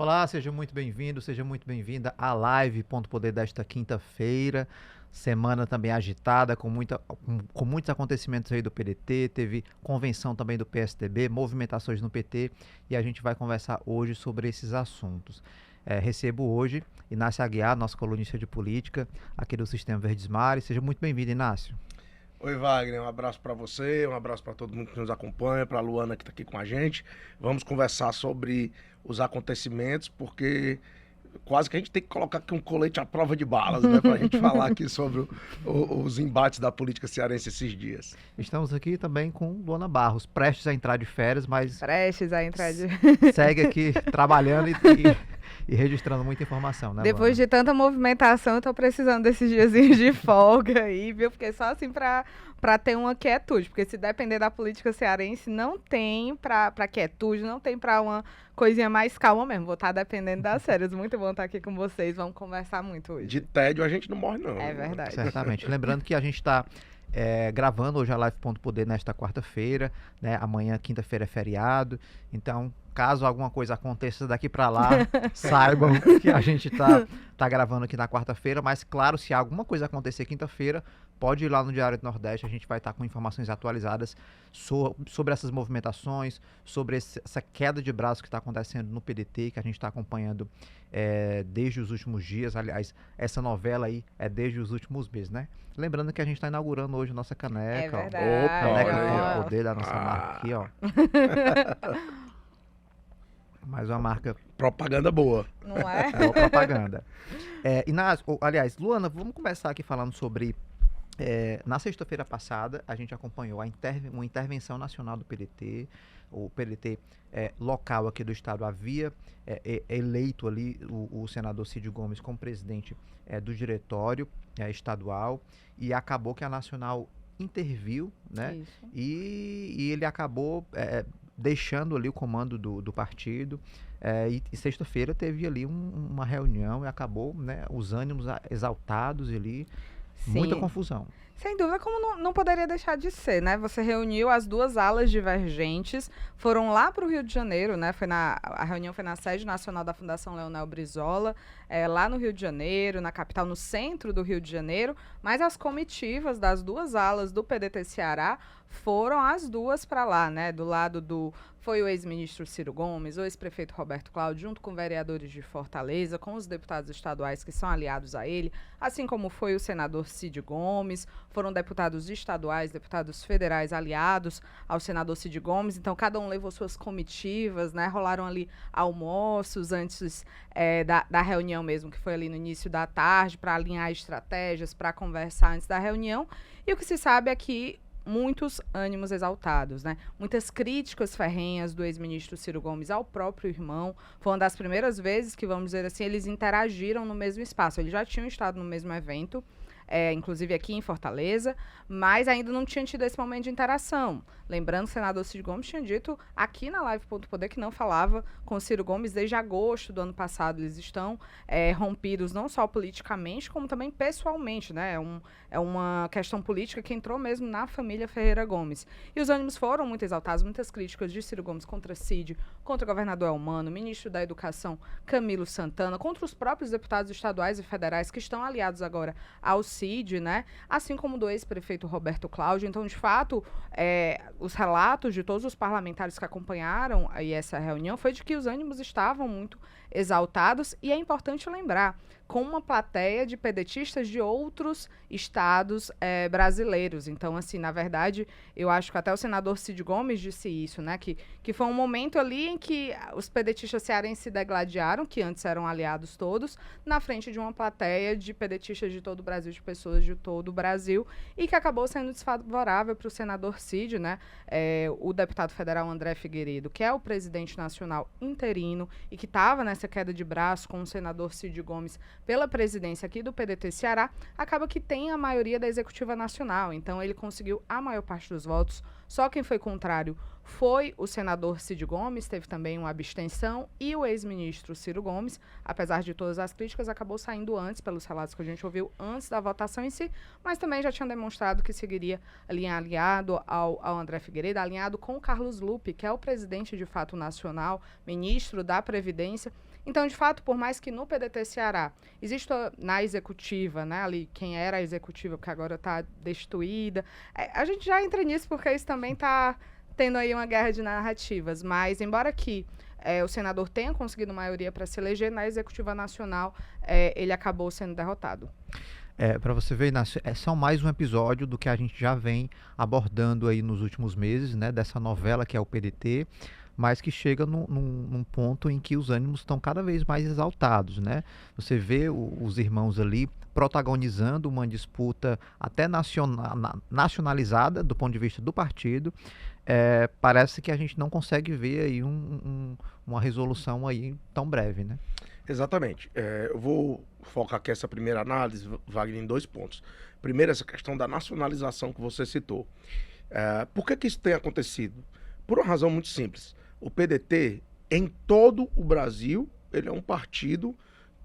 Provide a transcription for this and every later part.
Olá, seja muito bem-vindo, seja muito bem-vinda à live Ponto Poder desta quinta-feira. Semana também agitada, com muitos acontecimentos aí do PDT, teve convenção também do PSDB, movimentações no PT, e a gente vai conversar hoje sobre esses assuntos. Recebo hoje Inácio Aguiar, nosso colunista de política, aqui do Sistema Verdes Mares. Seja muito bem-vindo, Inácio. Oi, Wagner, um abraço para você, um abraço para todo mundo que nos acompanha, para a Luana que está aqui com a gente. Vamos conversar sobre os acontecimentos, porque quase que a gente tem que colocar aqui um colete à prova de balas, né, para a gente falar aqui sobre os embates da política cearense esses dias. Estamos aqui também com Luana Barros, prestes a entrar de férias, mas Prestes a entrar de... segue aqui trabalhando e registrando muita informação, né, Depois Luana? de tanta movimentação, eu tô precisando desses diazinhos de folga aí, viu? Porque só assim pra ter uma quietude. Porque se depender da política cearense, não tem pra quietude, não tem pra uma coisinha mais calma mesmo. Vou estar dependendo das férias. Muito bom estar aqui com vocês. Vamos conversar muito hoje. De tédio a gente não morre, não. É verdade. Certamente. Lembrando que a gente está gravando hoje a Live Ponto Poder nesta quarta-feira, né? Amanhã, quinta-feira, é feriado. Então, caso alguma coisa aconteça daqui para lá, saibam que a gente tá gravando aqui na quarta-feira. Mas, claro, se alguma coisa acontecer quinta-feira, pode ir lá no Diário do Nordeste. A gente vai estar com informações atualizadas sobre essas movimentações, sobre essa queda de braço que está acontecendo no PDT, que a gente está acompanhando desde os últimos dias. Aliás, essa novela aí é desde os últimos meses, né? Lembrando que a gente está inaugurando hoje nossa caneca. É Ó. verdade. Caneca olha aí, Ponto ó. Poder da nossa marca aqui, ó. Mais uma marca, Propaganda boa. Não é? boa propaganda. Inácio, aliás, Luana, vamos começar aqui falando sobre... na sexta-feira passada, a gente acompanhou uma intervenção nacional do PDT. O PDT local aqui do estado havia eleito ali o senador Cid Gomes como presidente do diretório estadual, e acabou que a Nacional interviu, né? Isso. E ele acabou deixando ali o comando do partido. E sexta-feira teve ali uma reunião e acabou, né, os ânimos exaltados ali. Muita Sim. confusão. Sem dúvida, como não poderia deixar de ser, né? Você reuniu as duas alas divergentes, foram lá para o Rio de Janeiro, né? A reunião foi na sede nacional da Fundação Leonel Brizola, lá no Rio de Janeiro, na capital, no centro do Rio de Janeiro, mas as comitivas das duas alas do PDT Ceará foram as duas para lá, né? Do lado foi o ex-ministro Ciro Gomes, o ex-prefeito Roberto Cláudio, junto com vereadores de Fortaleza, com os deputados estaduais que são aliados a ele, assim como foi o senador Cid Gomes, foram deputados estaduais, deputados federais aliados ao senador Cid Gomes. Então, cada um levou suas comitivas, né? Rolaram ali almoços antes da reunião mesmo, que foi ali no início da tarde, para alinhar estratégias, para conversar antes da reunião. E o que se sabe é que muitos ânimos exaltados, né? Muitas críticas ferrenhas do ex-ministro Ciro Gomes ao próprio irmão. Foi uma das primeiras vezes que, vamos dizer assim, eles interagiram no mesmo espaço. Eles já tinham estado no mesmo evento, inclusive aqui em Fortaleza, mas ainda não tinha tido esse momento de interação. Lembrando que o senador Cid Gomes tinha dito aqui na Live Ponto Poder que não falava com o Ciro Gomes desde agosto do ano passado. Eles estão rompidos não só politicamente, como também pessoalmente, né? É uma questão política que entrou mesmo na família Ferreira Gomes. E os ânimos foram muito exaltados, muitas críticas de Ciro Gomes contra Cid, contra o governador Elmano, ministro da Educação Camilo Santana, contra os próprios deputados estaduais e federais que estão aliados agora ao Cid, né? Assim como do ex-prefeito Roberto Cláudio. Então, de fato, os relatos de todos os parlamentares que acompanharam aí essa reunião foi de que os ânimos estavam muito exaltados, e é importante lembrar, com uma plateia de pedetistas de outros estados brasileiros. Então, assim, na verdade, eu acho que até o senador Cid Gomes disse isso, né? Que foi um momento ali em que os pedetistas cearenses se degladiaram, que antes eram aliados todos, na frente de uma plateia de pedetistas de todo o Brasil, de pessoas de todo o Brasil, e que acabou sendo desfavorável para o senador Cid, né? O deputado federal André Figueiredo, que é o presidente nacional interino e que estava nessa queda de braço com o senador Cid Gomes pela presidência aqui do PDT Ceará, acaba que tem a maioria da executiva nacional. Então, ele conseguiu a maior parte dos votos. Só quem foi contrário foi o senador Cid Gomes, teve também uma abstenção, e o ex-ministro Ciro Gomes, apesar de todas as críticas, acabou saindo antes, pelos relatos que a gente ouviu, antes da votação em si, mas também já tinha demonstrado que seguiria alinhado ao André Figueiredo, alinhado com o Carlos Lupe, que é o presidente de fato nacional, ministro da Previdência, Então, de fato, por mais que no PDT Ceará exista na executiva, né, ali quem era a executiva, que agora está destituída, a gente já entra nisso porque isso também está tendo aí uma guerra de narrativas, mas embora que o senador tenha conseguido maioria para se eleger, na executiva nacional ele acabou sendo derrotado. Para você ver, Inácio, é só mais um episódio do que a gente já vem abordando aí nos últimos meses, né, dessa novela que é o PDT, mas que chega num ponto em que os ânimos estão cada vez mais exaltados, né? Você vê os irmãos ali protagonizando uma disputa até nacionalizada do ponto de vista do partido. Parece que a gente não consegue ver aí uma resolução aí tão breve, né? Exatamente. Eu vou focar aqui essa primeira análise, Wagner, em 2 pontos. Primeiro, essa questão da nacionalização que você citou. Por que isso tem acontecido? Por uma razão muito simples. O PDT, em todo o Brasil, ele é um partido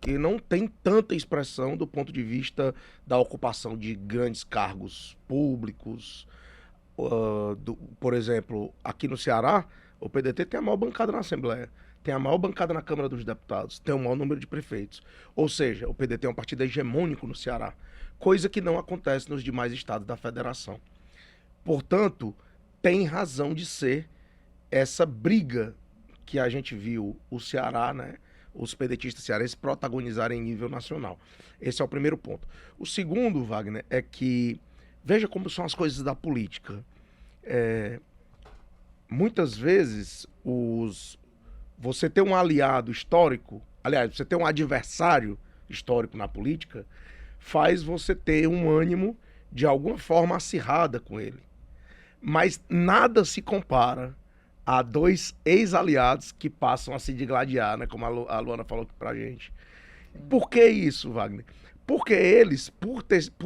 que não tem tanta expressão do ponto de vista da ocupação de grandes cargos públicos. Por exemplo, aqui no Ceará, o PDT tem a maior bancada na Assembleia, tem a maior bancada na Câmara dos Deputados, tem o maior número de prefeitos. Ou seja, o PDT é um partido hegemônico no Ceará, coisa que não acontece nos demais estados da federação. Portanto, tem razão de ser essa briga que a gente viu o Ceará, né, os pedetistas cearenses protagonizarem em nível nacional. Esse é o primeiro ponto. O segundo, Wagner, é que veja como são as coisas da política. Muitas vezes, você ter um aliado histórico, aliás, você ter um adversário histórico na política, faz você ter um ânimo de alguma forma acirrada com ele. Mas nada se compara a 2 ex-aliados que passam a se digladiar, né, como a Luana falou aqui pra gente. Por que isso, Wagner? Porque eles, por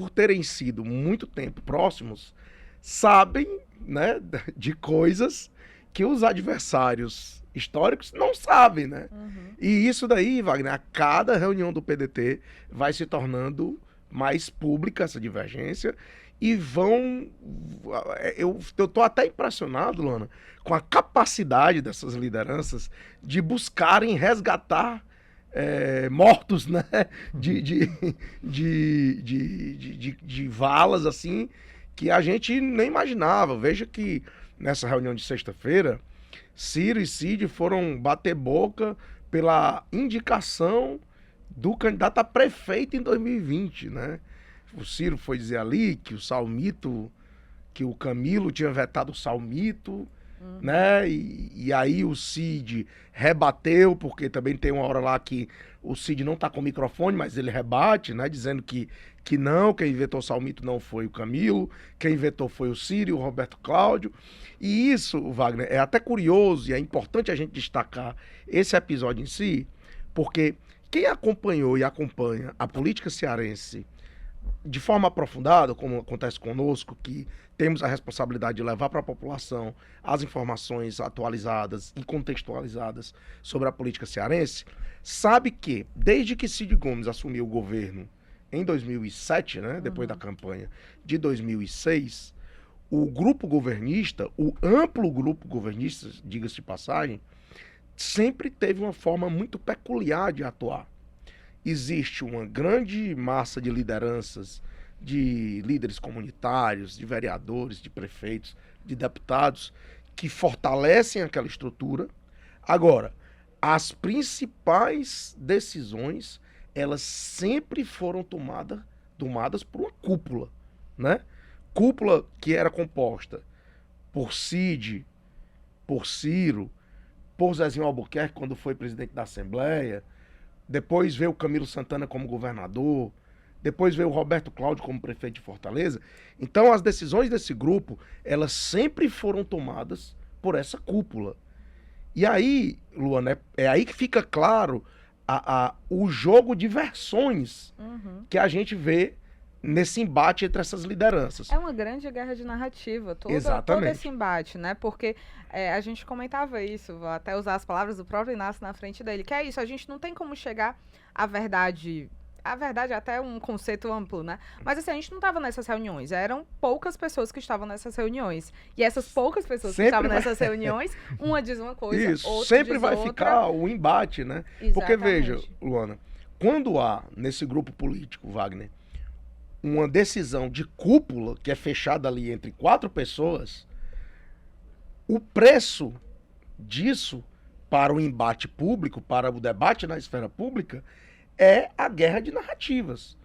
terem sido muito tempo próximos, sabem, né, de coisas que os adversários históricos não sabem, né? Uhum. E isso daí, Wagner, a cada reunião do PDT vai se tornando mais pública essa divergência e eu tô até impressionado, Luana, com a capacidade dessas lideranças de buscarem resgatar mortos, né? De valas, assim, que a gente nem imaginava. Veja que nessa reunião de sexta-feira, Ciro e Cid foram bater boca pela indicação do candidato a prefeito em 2020, né? O Ciro foi dizer ali que o Salmito, que o Camilo tinha vetado o Salmito, né? E aí o Cid rebateu, porque também tem uma hora lá que o Cid não tá com o microfone, mas ele rebate, né? Dizendo que não, quem vetou o Salmito não foi o Camilo, quem vetou foi o Ciro e o Roberto Cláudio. E isso, Wagner, é até curioso e é importante a gente destacar esse episódio em si, porque quem acompanhou e acompanha a política cearense de forma aprofundada, como acontece conosco, que temos a responsabilidade de levar para a população as informações atualizadas e contextualizadas sobre a política cearense, sabe que, desde que Cid Gomes assumiu o governo em 2007, né, depois da campanha de 2006, o grupo governista, o amplo grupo governista, diga-se de passagem, sempre teve uma forma muito peculiar de atuar. Existe uma grande massa de lideranças, de líderes comunitários, de vereadores, de prefeitos, de deputados, que fortalecem aquela estrutura. Agora, as principais decisões, elas sempre foram tomadas por uma cúpula, né? Cúpula que era composta por Cid, por Ciro, por Zezinho Albuquerque, quando foi presidente da Assembleia. Depois veio o Camilo Santana como governador, depois veio o Roberto Cláudio como prefeito de Fortaleza. Então, as decisões desse grupo, elas sempre foram tomadas por essa cúpula. E aí, Luana, é aí que fica claro o jogo de versões que a gente vê nesse embate entre essas lideranças. É uma grande guerra de narrativa, todo esse embate, né? Porque a gente comentava isso, vou até usar as palavras do próprio Inácio na frente dele, que é isso, a gente não tem como chegar à verdade a verdade é até um conceito amplo, né? Mas assim, a gente não estava nessas reuniões, eram poucas pessoas que estavam nessas reuniões. E essas poucas pessoas que estavam nessas reuniões, uma diz uma coisa, Isso, outra sempre diz vai outra. ficar o embate, né? Porque veja, Luana, quando há nesse grupo político, Wagner, uma decisão de cúpula que é fechada ali entre 4 pessoas, o preço disso para o embate público, para o debate na esfera pública, é a guerra de narrativas.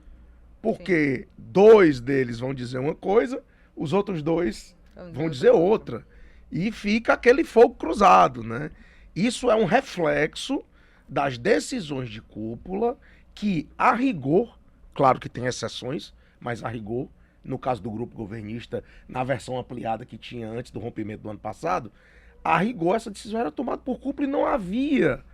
Porque 2 deles vão dizer uma coisa, os outros 2 vão dizer outra. E fica aquele fogo cruzado, né? Isso é um reflexo das decisões de cúpula que, a rigor, claro que tem exceções, mas a rigor, no caso do grupo governista, na versão ampliada que tinha antes do rompimento do ano passado, a rigor essa decisão era tomada por cúpula e não havia,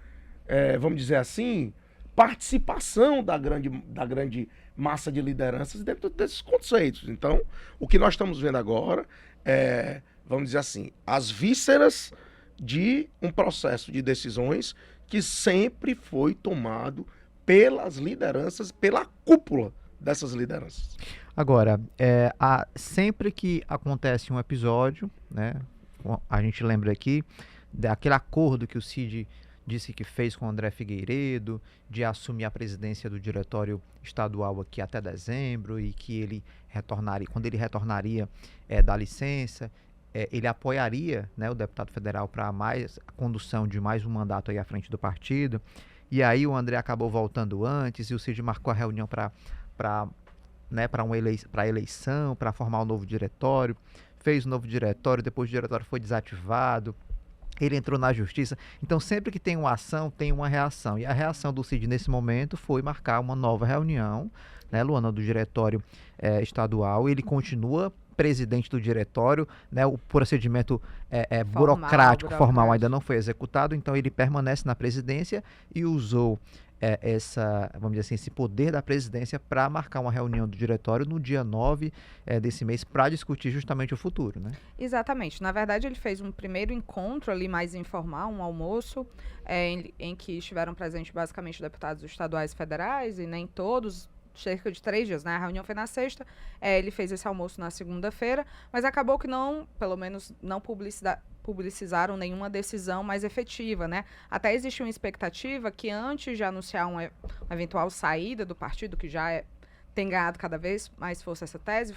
vamos dizer assim, participação da grande massa de lideranças dentro desses conceitos. Então, o que nós estamos vendo agora é, vamos dizer assim, as vísceras de um processo de decisões que sempre foi tomado pelas lideranças, pela cúpula dessas lideranças. Agora, sempre que acontece um episódio, né, a gente lembra aqui daquele acordo que o Cid disse que fez com o André Figueiredo, de assumir a presidência do diretório estadual aqui até dezembro, e que ele retornaria, quando ele retornaria da licença, ele apoiaria, né, o deputado federal para a condução de mais um mandato aí à frente do partido. E aí o André acabou voltando antes, e o Cid marcou a reunião para a eleição, para formar o novo diretório, fez o novo diretório, depois o diretório foi desativado, ele entrou na justiça. Então, sempre que tem uma ação, tem uma reação. E a reação do Cid nesse momento foi marcar uma nova reunião, né, Luana, do diretório estadual. Ele continua presidente do diretório, né, o procedimento burocrático, formal ainda não foi executado, então ele permanece na presidência e usou vamos dizer assim, esse poder da presidência para marcar uma reunião do diretório no dia 9 desse mês para discutir justamente o futuro, né? Exatamente. Na verdade, ele fez um primeiro encontro ali mais informal, um almoço, em que estiveram presentes basicamente deputados estaduais e federais, e nem todos, cerca de 3 dias, né? A reunião foi na sexta, ele fez esse almoço na segunda-feira, mas acabou que não, pelo menos não publicizaram nenhuma decisão mais efetiva, né? Até existe uma expectativa que antes de anunciar uma eventual saída do partido, que já tem ganhado cada vez mais força essa tese,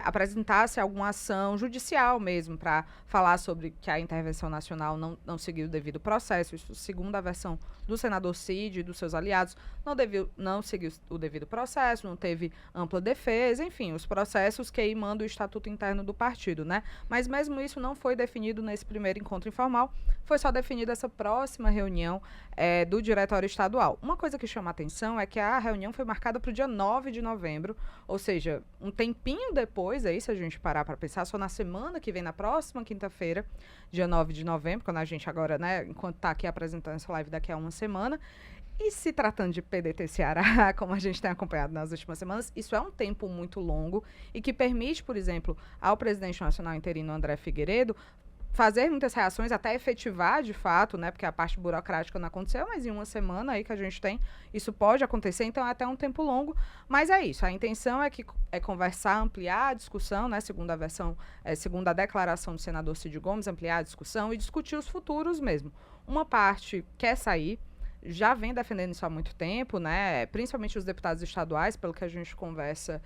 apresentasse alguma ação judicial mesmo para falar sobre que a intervenção nacional não seguiu o devido processo. Isso, segundo a versão do senador Cid e dos seus aliados, não seguiu o devido processo, não teve ampla defesa, enfim, os processos que aí manda o estatuto interno do partido, né? Mas mesmo isso não foi definido nesse primeiro encontro informal, foi só definida essa próxima reunião do diretório estadual. Uma coisa que chama a atenção é que a reunião foi marcada para o dia 9 de novembro, ou seja, um tempinho depois, aí, se a gente parar para pensar, só na semana que vem, na próxima quinta-feira, dia 9 de novembro, quando a gente agora, né, enquanto está aqui apresentando essa live daqui a uma semana. E se tratando de PDT Ceará, como a gente tem acompanhado nas últimas semanas, isso é um tempo muito longo e que permite, por exemplo, ao presidente nacional interino André Figueiredo fazer muitas reações, até efetivar de fato, né, porque a parte burocrática não aconteceu, mas em uma semana aí que a gente tem, isso pode acontecer, então é até um tempo longo, mas é isso, a intenção é conversar, ampliar a discussão, né, segundo a versão, segundo a declaração do senador Cid Gomes, ampliar a discussão e discutir os futuros mesmo. Uma parte quer sair, já vem defendendo isso há muito tempo, né? Principalmente os deputados estaduais, pelo que a gente conversa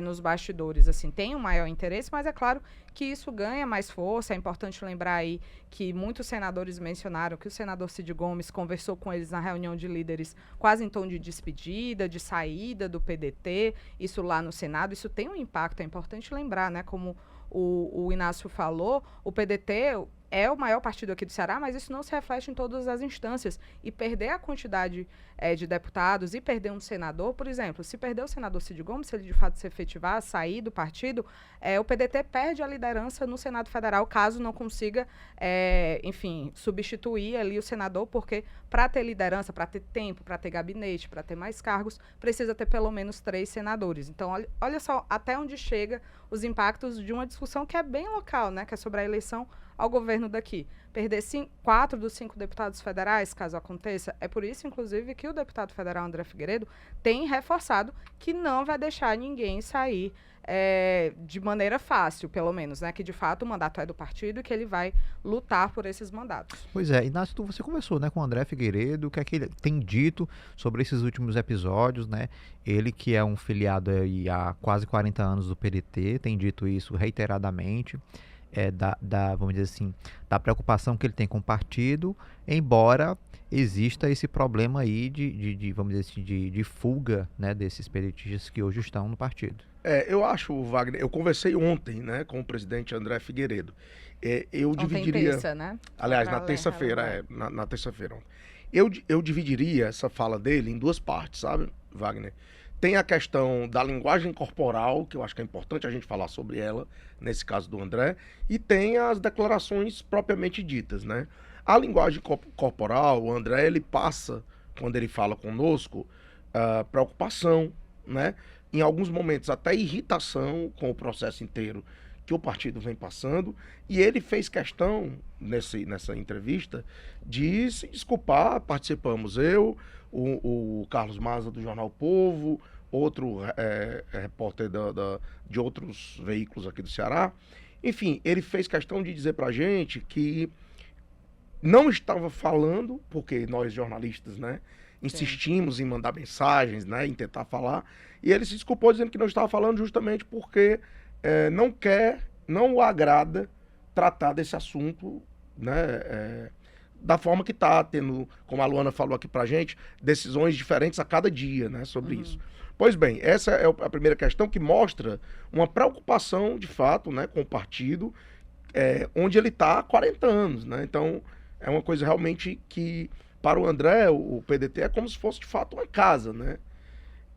nos bastidores, assim, tem um maior interesse, mas é claro que isso ganha mais força. É importante lembrar aí que muitos senadores mencionaram que o senador Cid Gomes conversou com eles na reunião de líderes quase em tom de despedida, de saída do PDT, isso lá no Senado, isso tem um impacto, é importante lembrar, né? Como o Inácio falou, o PDT é o maior partido aqui do Ceará, mas isso não se reflete em todas as instâncias. E perder a quantidade de deputados e perder um senador, por exemplo, se perder o senador Cid Gomes, se ele de fato se efetivar, sair do partido, o PDT perde a liderança no Senado Federal, caso não consiga, enfim, substituir ali o senador, porque para ter liderança, para ter tempo, para ter gabinete, para ter mais cargos, precisa ter pelo menos 3 senadores. Então, olha só até onde chega os impactos de uma discussão que é bem local, né, que é sobre a eleição ao governo governo daqui perder 4 dos 5 deputados federais, caso aconteça, é por isso, inclusive, que o deputado federal André Figueiredo tem reforçado que não vai deixar ninguém sair de maneira fácil, pelo menos, né? Que de fato o mandato é do partido e que ele vai lutar por esses mandatos. Pois é, Inácio, você conversou, né, com o André Figueiredo, o que é que ele tem dito sobre esses últimos episódios, né? Ele que é um filiado aí há quase 40 anos do PDT, tem dito isso reiteradamente, vamos dizer assim, da preocupação que ele tem com o partido, embora exista esse problema aí vamos dizer assim, de fuga, né, desses pedetistas que hoje estão no partido. Eu acho, Wagner, eu conversei ontem, né, com o presidente André Figueiredo. Eu dividiria... terça, né? Aliás, na terça-feira, na terça-feira. Eu dividiria essa fala dele em 2 partes, sabe, Wagner? Tem a questão da linguagem corporal, que eu acho que é importante a gente falar sobre ela, nesse caso do André, e tem as declarações propriamente ditas, né? A linguagem corporal, o André, ele passa, quando ele fala conosco, preocupação, né? Em alguns momentos até irritação com o processo inteiro que o partido vem passando, e ele fez questão, nessa entrevista, de se desculpar. Participamos o Carlos Maza do Jornal Povo, outro repórter de outros veículos aqui do Ceará. Enfim, ele fez questão de dizer pra gente que não estava falando, porque nós jornalistas, né, insistimos em mandar mensagens, né, em tentar falar, e ele se desculpou dizendo que não estava falando justamente porque não o agrada tratar desse assunto, né, da forma que está tendo, como a Luana falou aqui pra gente, decisões diferentes a cada dia, né, sobre isso. Pois bem, essa é a primeira questão, que mostra uma preocupação, de fato, né, com o partido, onde ele está há 40 anos, né, então é uma coisa realmente que, para o André, o PDT é como se fosse, de fato, uma casa, né.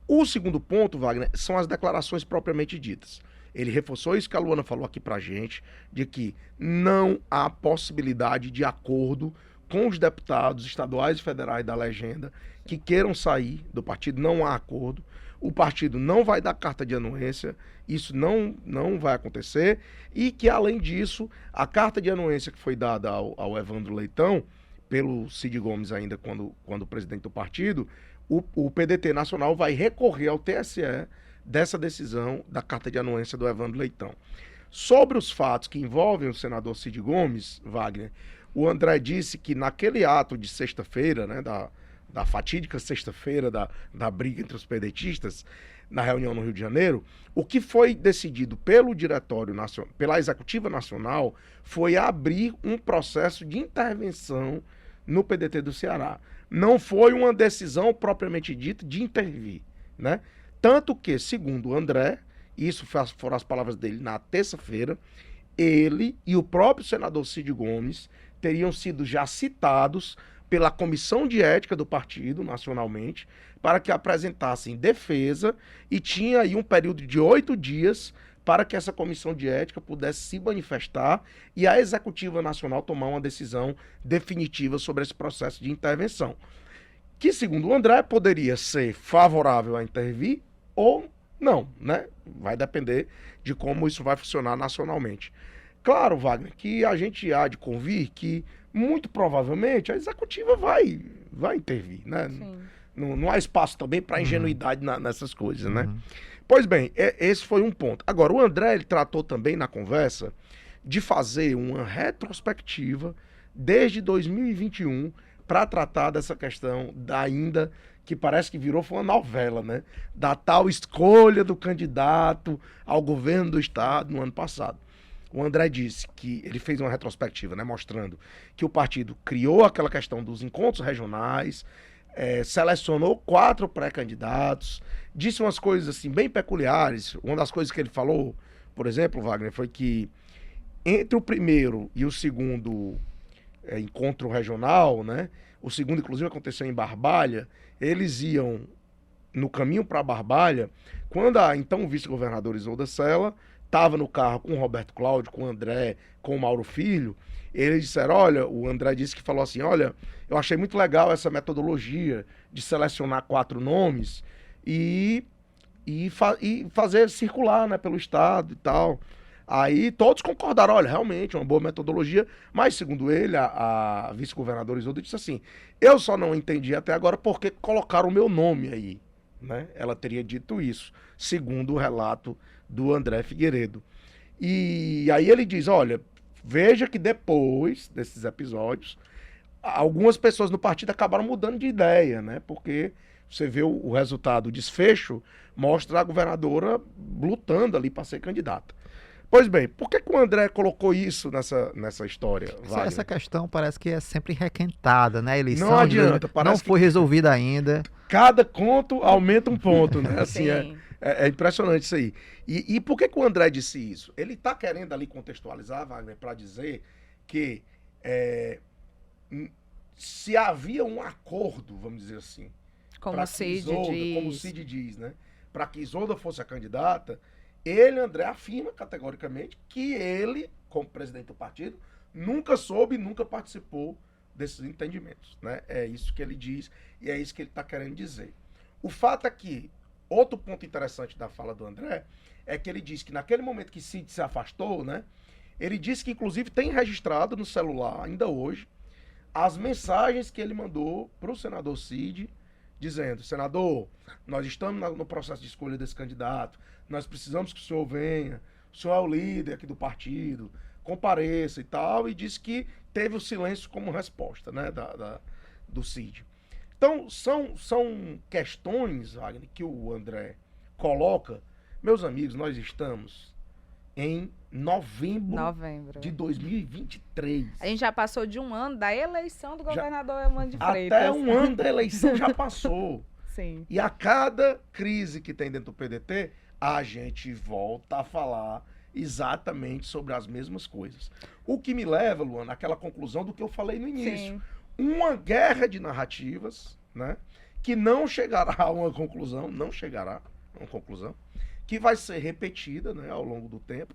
O segundo ponto, Wagner, são as declarações propriamente ditas. Ele reforçou isso que a Luana falou aqui pra gente, de que não há possibilidade de acordo com os deputados estaduais e federais da legenda que queiram sair do partido, não há acordo. O partido não vai dar carta de anuência, isso não vai acontecer, e que, além disso, a carta de anuência que foi dada ao Evandro Leitão, pelo Cid Gomes ainda quando presidente do partido, o PDT nacional vai recorrer ao TSE dessa decisão da carta de anuência do Evandro Leitão. Sobre os fatos que envolvem o senador Cid Gomes, Wagner, o André disse que naquele ato de sexta-feira, né, da fatídica sexta-feira da briga entre os pedetistas, na reunião no Rio de Janeiro, o que foi decidido pelo Diretório Nacional, pela Executiva Nacional, foi abrir um processo de intervenção no PDT do Ceará. Não foi uma decisão propriamente dita de intervir, né? Tanto que, segundo o André, isso foram as palavras dele na terça-feira, ele e o próprio senador Cid Gomes teriam sido já citados pela Comissão de Ética do partido, nacionalmente, para que apresentassem defesa, e tinha aí um período de 8 dias para que essa Comissão de Ética pudesse se manifestar e a Executiva Nacional tomar uma decisão definitiva sobre esse processo de intervenção. Que, segundo o André, poderia ser favorável a intervir ou não, né? Vai depender de como isso vai funcionar nacionalmente. Claro, Wagner, que a gente há de convir que, muito provavelmente, a Executiva vai intervir, né? Não há espaço também para ingenuidade nessas coisas, né? Pois bem, esse foi um ponto. Agora, o André, ele tratou também na conversa de fazer uma retrospectiva desde 2021 para tratar dessa questão que parece que foi uma novela, né? Da tal escolha do candidato ao governo do estado no ano passado. O André disse que ele fez uma retrospectiva, né, mostrando que o partido criou aquela questão dos encontros regionais, selecionou 4 pré-candidatos, disse umas coisas assim bem peculiares. Uma das coisas que ele falou, por exemplo, Wagner, foi que entre o primeiro e o segundo encontro regional, né, o segundo inclusive aconteceu em Barbalha, eles iam no caminho para Barbalha, quando a então vice-governadora Isolda Sela estava no carro com o Roberto Cláudio, com o André, com o Mauro Filho. Eles disseram, olha, o André disse que falou assim, olha, eu achei muito legal essa metodologia de selecionar 4 nomes e fazer circular, né, pelo estado e tal. Aí todos concordaram, olha, realmente, uma boa metodologia, mas segundo ele, a vice-governadora Isolda disse assim, eu só não entendi até agora porque colocaram o meu nome aí, né? Ela teria dito isso, segundo o relato do André Figueiredo. E aí ele diz, olha, veja que depois desses episódios, algumas pessoas no partido acabaram mudando de ideia, né? Porque você vê o resultado, o desfecho, mostra a governadora lutando ali para ser candidata. Pois bem, por que o André colocou isso nessa história, Wagner? Essa questão parece que é sempre requentada, né? A eleição Não adianta, não parece foi resolvida ainda. Cada conto aumenta um ponto, né? Assim, Sim. é impressionante isso aí. E por que o André disse isso? Ele está querendo ali contextualizar, Wagner, para dizer que se havia um acordo, vamos dizer assim, Como o Cid diz, né? Para que Isolda fosse a candidata, ele, André, afirma categoricamente que ele, como presidente do partido, nunca soube, nunca participou desses entendimentos, né? É isso que ele diz e é isso que ele está querendo dizer. O fato é que, outro ponto interessante da fala do André, é que ele diz que naquele momento que Cid se afastou, né? Ele disse que, inclusive, tem registrado no celular, ainda hoje, as mensagens que ele mandou para o senador Cid, dizendo, senador, nós estamos no processo de escolha desse candidato, nós precisamos que o senhor venha, o senhor é o líder aqui do partido, compareça e tal, e disse que teve o silêncio como resposta, né, do Cid. Então, são questões, Wagner, que o André coloca. Meus amigos, nós estamos em novembro de 2023. A gente já passou de um ano da eleição do governador Eumano de Freitas. Até um ano da eleição já passou. Sim. E a cada crise que tem dentro do PDT, a gente volta a falar exatamente sobre as mesmas coisas. O que me leva, Luana, àquela conclusão do que eu falei no início. Sim. Uma guerra de narrativas, né, que não chegará a uma conclusão, que vai ser repetida, né, ao longo do tempo,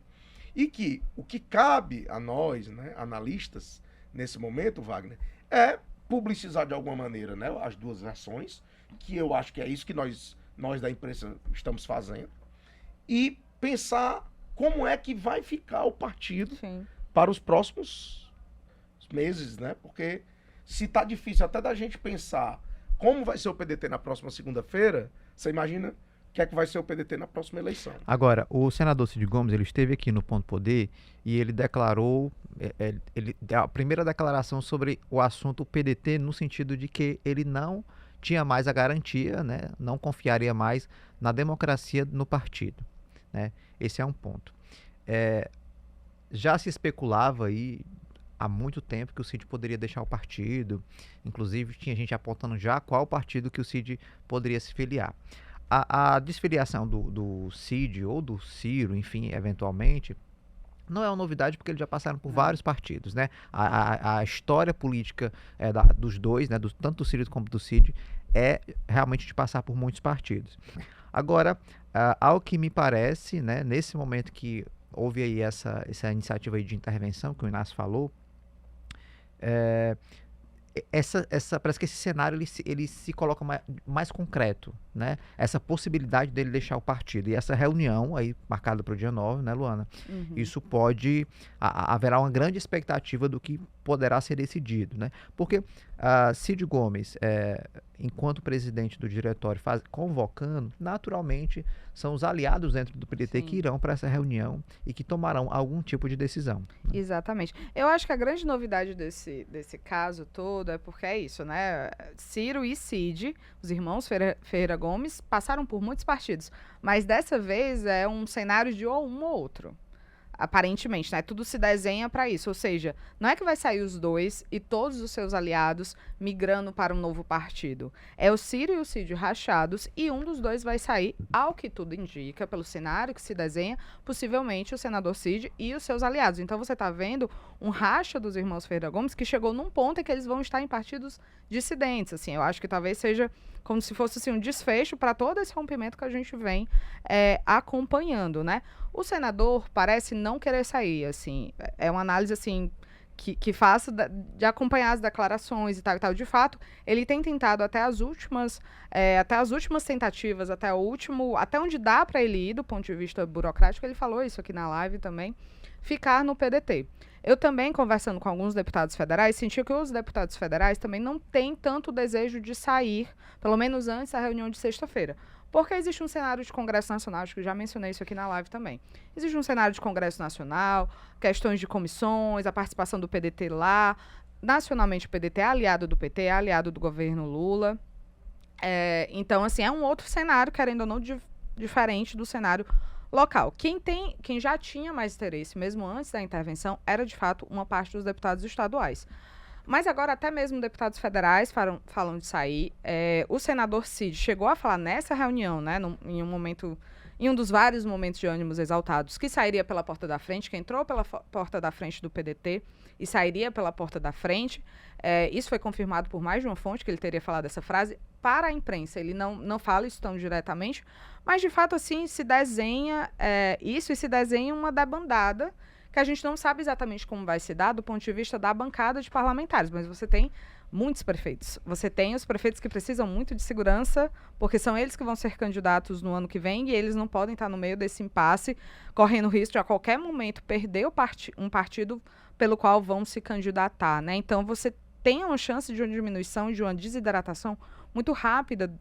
e que o que cabe a nós, né, analistas, nesse momento, Wagner, é publicizar de alguma maneira, né, as duas versões, que eu acho que é isso que nós da imprensa estamos fazendo, e pensar como é que vai ficar o partido Sim. para os próximos meses, né? Porque se tá difícil até da gente pensar como vai ser o PDT na próxima segunda-feira, você imagina o que é que vai ser o PDT na próxima eleição. Agora, o senador Cid Gomes, ele esteve aqui no Ponto Poder e ele declarou, a primeira declaração sobre o assunto PDT, no sentido de que ele não tinha mais a garantia, né, não confiaria mais na democracia no partido, né? Esse é um ponto. Já se especulava aí há muito tempo que o Cid poderia deixar o partido, inclusive tinha gente apontando já qual partido que o Cid poderia se filiar. A desfiliação do Cid ou do Ciro, enfim, eventualmente, não é uma novidade porque eles já passaram por vários partidos, né? A história política dos dois, né, tanto do Ciro como do Cid, é realmente de passar por muitos partidos. Agora, ao que me parece, né, nesse momento que houve aí essa iniciativa aí de intervenção que o Inácio falou, parece que esse cenário ele se coloca mais concreto, né? Essa possibilidade dele deixar o partido. E essa reunião aí, marcada para o dia 9, né, Luana? Uhum. Isso pode... haverá uma grande expectativa do que poderá ser decidido, né? Porque Cid Gomes, enquanto presidente do diretório, convocando, naturalmente, são os aliados dentro do PDT Sim. que irão para essa reunião e que tomarão algum tipo de decisão. Né? Exatamente. Eu acho que a grande novidade desse caso todo é porque é isso, né? Ciro e Cid, os irmãos Ferreira Gomes, passaram por muitos partidos, mas dessa vez é um cenário de ou um ou outro. Aparentemente, né? Tudo se desenha para isso. Ou seja, não é que vai sair os dois e todos os seus aliados migrando para um novo partido. É o Ciro e o Cid rachados e um dos dois vai sair, ao que tudo indica, pelo cenário que se desenha, possivelmente o senador Cid e os seus aliados. Então você está vendo um racha dos irmãos Ferreira Gomes que chegou num ponto em que eles vão estar em partidos dissidentes. Assim, eu acho que talvez seja como se fosse assim, um desfecho para todo esse rompimento que a gente vem acompanhando, né? O senador parece não querer sair, assim, é uma análise assim que faça de acompanhar as declarações e tal e tal. De fato, ele tem tentado até as últimas tentativas, até onde dá para ele ir do ponto de vista burocrático, ele falou isso aqui na live também, ficar no PDT. Eu também, conversando com alguns deputados federais, senti que os deputados federais também não têm tanto desejo de sair, pelo menos antes da reunião de sexta-feira. Porque existe um cenário de Congresso Nacional, acho que eu já mencionei isso aqui na live também. Existe um cenário de Congresso Nacional, questões de comissões, a participação do PDT lá. Nacionalmente, o PDT é aliado do PT, é aliado do governo Lula. Então, assim, é um outro cenário, querendo ou não, diferente do cenário local. Quem já tinha mais interesse, mesmo antes da intervenção, era, de fato, uma parte dos deputados estaduais. Mas agora até mesmo deputados federais falam de sair. O senador Cid chegou a falar nessa reunião, né, em um dos vários momentos de ânimos exaltados, que sairia pela porta da frente, que entrou pela porta da frente do PDT e sairia pela porta da frente. Isso foi confirmado por mais de uma fonte, que ele teria falado essa frase para a imprensa. Ele não fala isso tão diretamente, mas de fato assim se desenha isso e se desenha uma debandada que a gente não sabe exatamente como vai se dar do ponto de vista da bancada de parlamentares, mas você tem muitos prefeitos. Você tem os prefeitos que precisam muito de segurança, porque são eles que vão ser candidatos no ano que vem e eles não podem estar no meio desse impasse, correndo risco de a qualquer momento perder um partido pelo qual vão se candidatar, né? Então você tem uma chance de uma diminuição, de uma desidratação muito rápida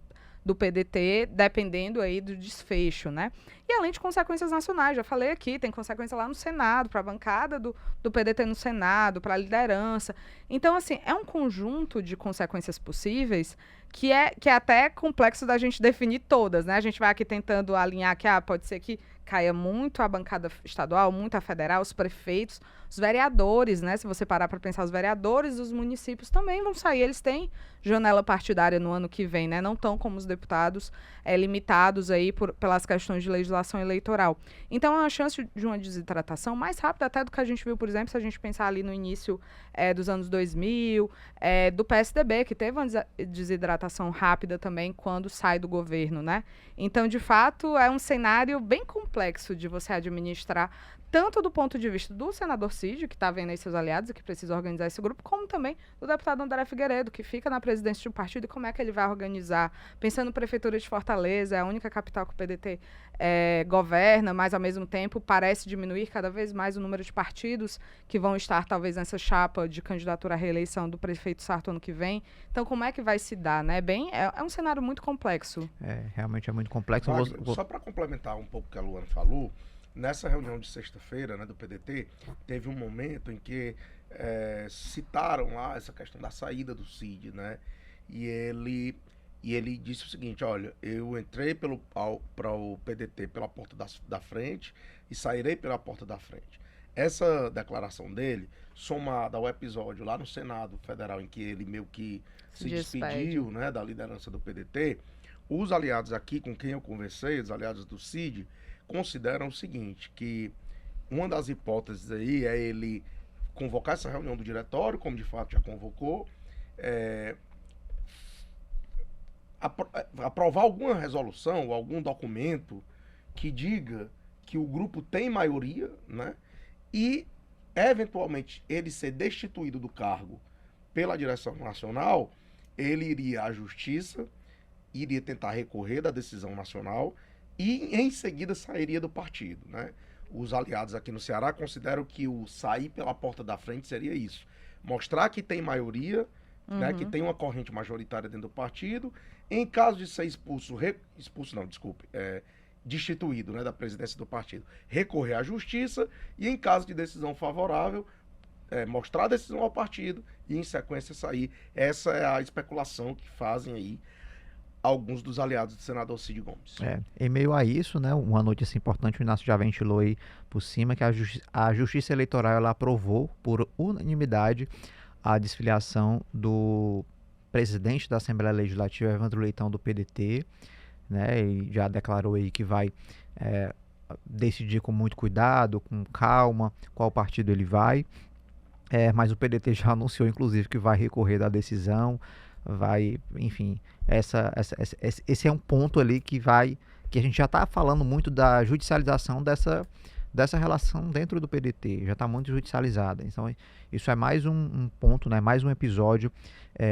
do PDT, dependendo aí do desfecho, né? E além de consequências nacionais, já falei aqui, tem consequência lá no Senado, para a bancada do PDT no Senado, para a liderança. Então, assim, é um conjunto de consequências possíveis que é até complexo da gente definir todas, né? A gente vai aqui tentando alinhar que pode ser que caia muito a bancada estadual, muito a federal, os prefeitos, os vereadores, né? Se você parar para pensar, os vereadores dos municípios também vão sair. Eles têm janela partidária no ano que vem, né? Não tão como os deputados limitados aí pelas questões de legislação eleitoral. Então, é uma chance de uma desidratação mais rápida até do que a gente viu, por exemplo, se a gente pensar ali no início dos anos 2000, do PSDB, que teve uma desidratação rápida também quando sai do governo, né? Então, de fato, é um cenário bem complexo de você administrar, tanto do ponto de vista do senador Cid, que está vendo aí seus aliados e que precisa organizar esse grupo, como também do deputado André Figueiredo, que fica na presidência de um partido, e como é que ele vai organizar. Pensando na Prefeitura de Fortaleza, é a única capital que o PDT governa, mas ao mesmo tempo parece diminuir cada vez mais o número de partidos que vão estar talvez nessa chapa de candidatura à reeleição do prefeito Sarto ano que vem. Então, como é que vai se dar, né? É um cenário muito complexo. Realmente é muito complexo. Wagner, só para complementar um pouco o que a Luana falou, nessa reunião de sexta-feira, né, do PDT, teve um momento em que citaram lá essa questão da saída do Cid, né? E ele disse o seguinte: olha, eu entrei para o PDT pela porta da frente e sairei pela porta da frente. Essa declaração dele, somada ao episódio lá no Senado Federal, em que ele meio que se despediu, né, da liderança do PDT, os aliados aqui com quem eu conversei, os aliados do Cid, consideram o seguinte, que uma das hipóteses aí é ele convocar essa reunião do diretório, como de fato já convocou, aprovar alguma resolução ou algum documento que diga que o grupo tem maioria, né, e eventualmente ele ser destituído do cargo pela direção nacional, ele iria à justiça, iria tentar recorrer da decisão nacional e em seguida sairia do partido, né? Os aliados aqui no Ceará consideram que o sair pela porta da frente seria isso: mostrar que tem maioria, né, que tem uma corrente majoritária dentro do partido, em caso de ser destituído, né, da presidência do partido, recorrer à justiça e, em caso de decisão favorável, mostrar a decisão ao partido e, em sequência, sair. Essa é a especulação que fazem aí alguns dos aliados do senador Cid Gomes. Em meio a isso, né, uma notícia importante, o Inácio já ventilou aí por cima, que a Justiça Eleitoral ela aprovou por unanimidade a desfiliação do presidente da Assembleia Legislativa, Evandro Leitão, do PDT, né, e já declarou aí que vai decidir com muito cuidado, com calma, qual partido ele vai, mas o PDT já anunciou, inclusive, que vai recorrer da decisão, enfim, esse é um ponto ali que a gente já está falando muito da judicialização dessa relação dentro do PDT, já está muito judicializada. Então, isso é mais um ponto, né, mais um episódio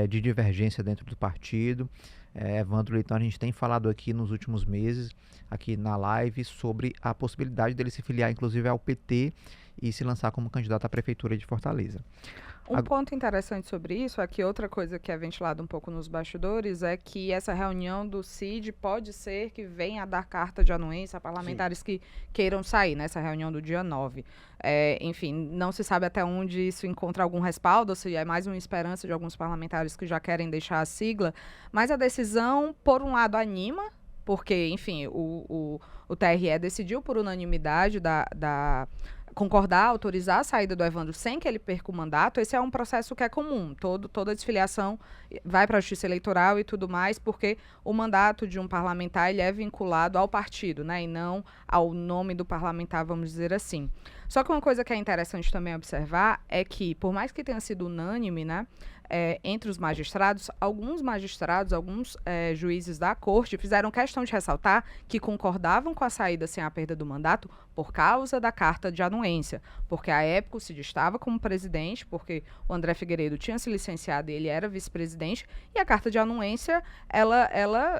de divergência dentro do partido. Evandro Leitão, a gente tem falado aqui nos últimos meses, aqui na live, sobre a possibilidade dele se filiar, inclusive, ao PT e se lançar como candidato à Prefeitura de Fortaleza. Um ponto interessante sobre isso é que outra coisa que é ventilada um pouco nos bastidores é que essa reunião do CID pode ser que venha a dar carta de anuência a parlamentares Sim. que queiram sair nessa reunião do dia 9. Enfim, não se sabe até onde isso encontra algum respaldo, ou se é mais uma esperança de alguns parlamentares que já querem deixar a sigla, mas a decisão, por um lado, anima, porque, enfim, o TRE decidiu por unanimidade concordar, autorizar a saída do Evandro sem que ele perca o mandato. Esse é um processo que é comum. Toda desfiliação vai para a Justiça Eleitoral e tudo mais, porque o mandato de um parlamentar ele é vinculado ao partido, né, e não ao nome do parlamentar, vamos dizer assim. Só que uma coisa que é interessante também observar é que, por mais que tenha sido unânime, né, entre os magistrados, alguns juízes da corte fizeram questão de ressaltar que concordavam com a saída sem a perda do mandato por causa da carta de anuência, porque à época o Cid estava como presidente, porque o André Figueiredo tinha se licenciado e ele era vice-presidente, e a carta de anuência ela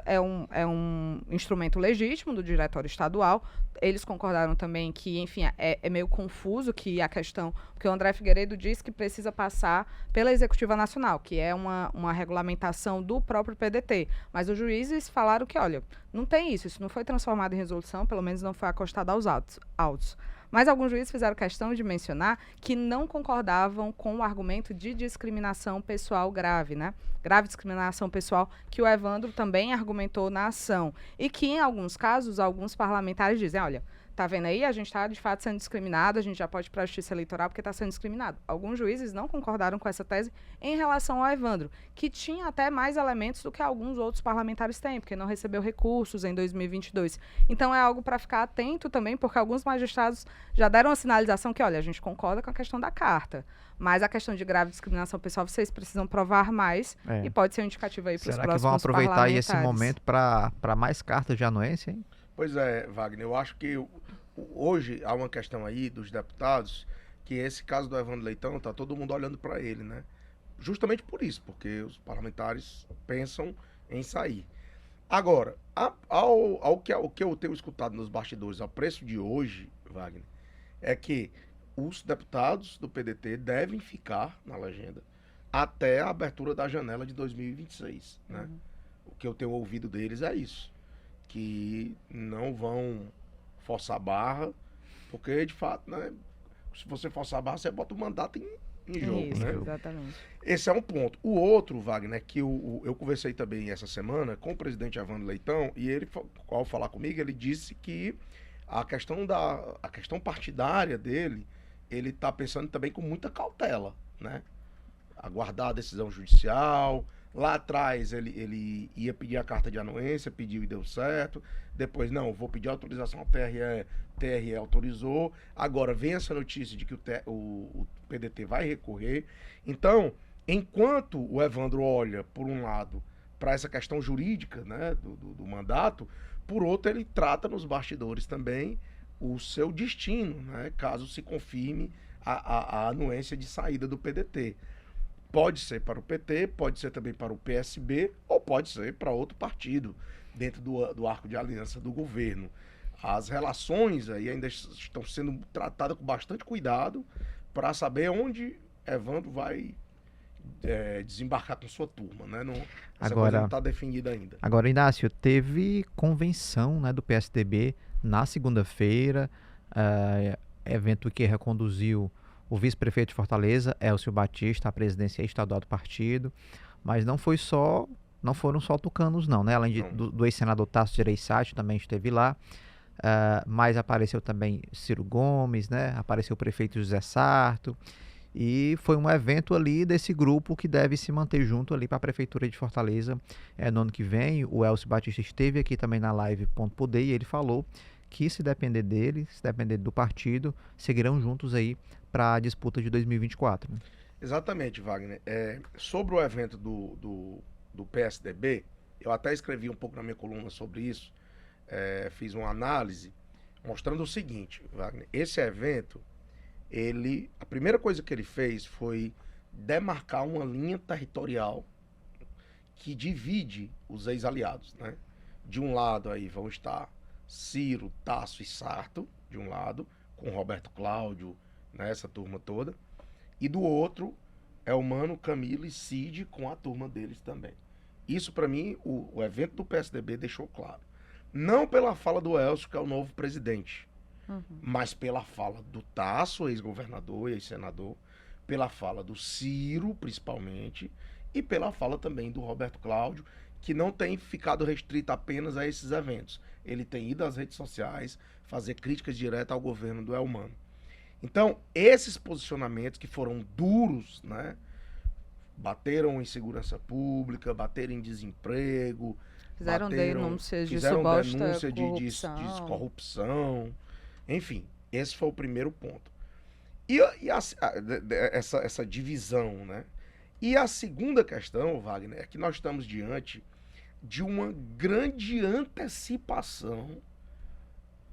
é um instrumento legítimo do diretório estadual. Eles concordaram também que, enfim, é meio confuso que a questão, porque o André Figueiredo disse que precisa passar pela Executiva Nacional, que é uma regulamentação do próprio PDT. Mas os juízes falaram que, olha, não tem isso não foi transformado em resolução, pelo menos não foi acostado aos autos. Mas alguns juízes fizeram questão de mencionar que não concordavam com o argumento de discriminação pessoal grave, né? Grave discriminação pessoal, que o Evandro também argumentou na ação. E que, em alguns casos, alguns parlamentares dizem, olha, tá vendo aí? A gente está, de fato, sendo discriminado, a gente já pode ir para a Justiça Eleitoral porque está sendo discriminado. Alguns juízes não concordaram com essa tese em relação ao Evandro, que tinha até mais elementos do que alguns outros parlamentares têm, porque não recebeu recursos em 2022. Então, é algo para ficar atento também, porque alguns magistrados já deram a sinalização que, olha, a gente concorda com a questão da carta, mas a questão de grave discriminação pessoal, vocês precisam provar mais e pode ser um indicativo aí para os próximos parlamentares. Será que vão aproveitar aí esse momento para mais cartas de anuência, hein? Pois é, Wagner, eu acho que hoje há uma questão aí dos deputados, que esse caso do Evandro Leitão, tá todo mundo olhando para ele, né? Justamente por isso, porque os parlamentares pensam em sair. Agora, o que eu tenho escutado nos bastidores ao preço de hoje, Wagner, é que os deputados do PDT devem ficar na legenda até a abertura da janela de 2026, né? O que eu tenho ouvido deles é isso, que não vão forçar a barra, porque de fato, né, se você forçar a barra, você bota o mandato em jogo, isso, né? Exatamente. Esse é um ponto. O outro, Wagner, que eu conversei também essa semana com o presidente Evandro Leitão, e ele, ao falar comigo, ele disse que a questão partidária dele, ele está pensando também com muita cautela, né? Aguardar a decisão judicial. Lá atrás ele ia pedir a carta de anuência, pediu e deu certo. Depois, não, vou pedir autorização ao TRE autorizou. Agora vem essa notícia de que o PDT vai recorrer. Então, enquanto o Evandro olha, por um lado, para essa questão jurídica, né, do mandato, por outro, ele trata nos bastidores também o seu destino, né, caso se confirme a anuência de saída do PDT. Pode ser para o PT, pode ser também para o PSB, ou pode ser para outro partido, dentro do arco de aliança do governo. As relações aí ainda estão sendo tratadas com bastante cuidado para saber onde Evandro vai desembarcar com sua turma, né? Essa coisa não está definida ainda. Agora, Inácio, teve convenção, né, do PSDB na segunda-feira, evento que reconduziu o vice-prefeito de Fortaleza, Elcio Batista, a presidência estadual do partido, mas não foram só tucanos não, né? Além do ex-senador Tasso Gereissati também esteve lá, mas apareceu também Ciro Gomes, né? Apareceu o prefeito José Sarto, e foi um evento ali desse grupo que deve se manter junto ali para a prefeitura de Fortaleza no ano que vem. O Elcio Batista esteve aqui também na live Ponto Poder e ele falou que se depender dele, se depender do partido, seguirão juntos aí para a disputa de 2024. Né? Exatamente, Wagner. Sobre o evento do PSDB, eu até escrevi um pouco na minha coluna sobre isso, fiz uma análise. mostrando o seguinte, Wagner, esse evento, a primeira coisa que ele fez foi demarcar uma linha territorial que divide os ex-aliados, né? De um lado aí vão estar Ciro, Tasso e Sarto, de um lado, com Roberto Cláudio, né, essa turma toda, e do outro é o Mano, Camilo e Cid com a turma deles também. Isso, para mim, o evento do PSDB deixou claro. Não pela fala do Elcio, que é o novo presidente, mas pela fala do Tasso, ex-governador e ex-senador, pela fala do Ciro, principalmente, e pela fala também do Roberto Cláudio, que não tem ficado restrito apenas a esses eventos. Ele tem ido às redes sociais fazer críticas diretas ao governo do Elmano. Então, esses posicionamentos que foram duros, né? Bateram em segurança pública, bateram em desemprego, Fizeram denúncias de fizeram suposta denúncia de corrupção. corrupção. Enfim, esse foi o primeiro ponto. Essa divisão, né? E a segunda questão, Wagner, é que nós estamos diante de uma grande antecipação.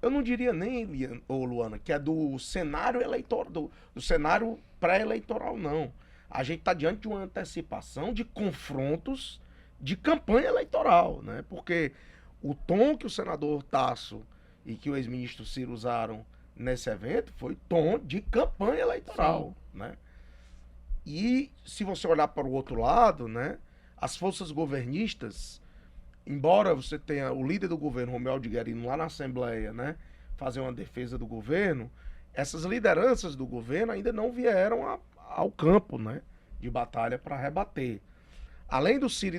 Eu não diria nem, Luana, que é do cenário eleitoral, do cenário pré-eleitoral, não. A gente está diante de uma antecipação de confrontos de campanha eleitoral, né? Porque o tom que o senador Tasso e que o ex-ministro Ciro usaram nesse evento foi tom de campanha eleitoral, né? E se você olhar para o outro lado, né, as forças governistas, embora você tenha o líder do governo, Romeu de Guerino, lá na Assembleia, né, fazer uma defesa do governo, essas lideranças do governo ainda não vieram ao campo, né, de batalha para rebater. Além do Ciro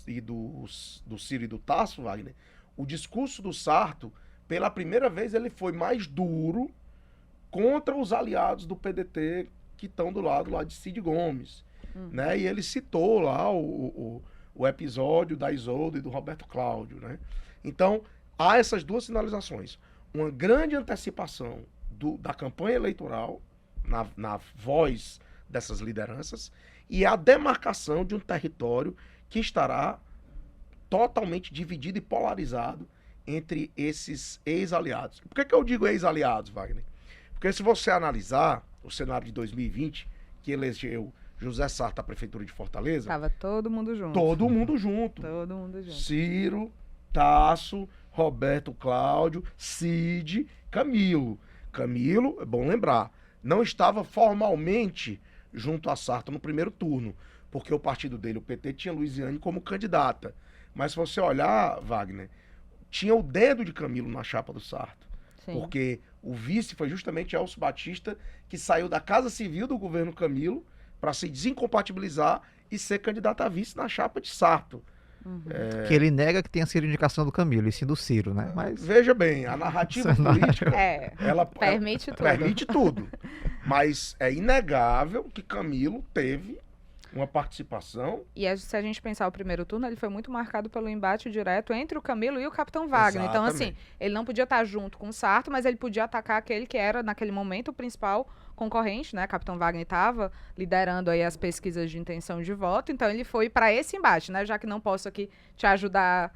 e do Tasso, Wagner, o discurso do Sarto, pela primeira vez, ele foi mais duro contra os aliados do PDT que estão do lado lá de Cid Gomes, né? E ele citou lá o episódio da Isolda e do Roberto Cláudio, né? Então, há essas duas sinalizações. Uma grande antecipação da campanha eleitoral na voz dessas lideranças e a demarcação de um território que estará totalmente dividido e polarizado entre esses ex-aliados. Por que eu digo ex-aliados, Wagner? Porque se você analisar o cenário de 2020, que elegeu José Sarto à Prefeitura de Fortaleza... Tava todo mundo junto. Todo mundo junto. Todo mundo junto. Ciro, Tasso, Roberto Cláudio, Cid, Camilo. Camilo, é bom lembrar, não estava formalmente junto a Sarto no primeiro turno, porque o partido dele, o PT, tinha Luiziane como candidata. Mas se você olhar, Wagner, tinha o dedo de Camilo na chapa do Sarto. Sim. Porque o vice foi justamente Elcio Batista, que saiu da Casa Civil do governo Camilo para se desincompatibilizar e ser candidato a vice na chapa de Sarto. Que ele nega que tenha sido indicação do Camilo, e sim do Ciro, né? Mas... Veja bem, a narrativa política ela permite tudo. Mas é inegável que Camilo teve uma participação. E se a gente pensar o primeiro turno, ele foi muito marcado pelo embate direto entre o Camilo e o Capitão Wagner. Exatamente. Então, assim, ele não podia estar junto com o Sarto, mas ele podia atacar aquele que era, naquele momento, o principal concorrente, né? Capitão Wagner estava liderando aí as pesquisas de intenção de voto, então ele foi para esse embate, né? Já que não posso aqui te ajudar,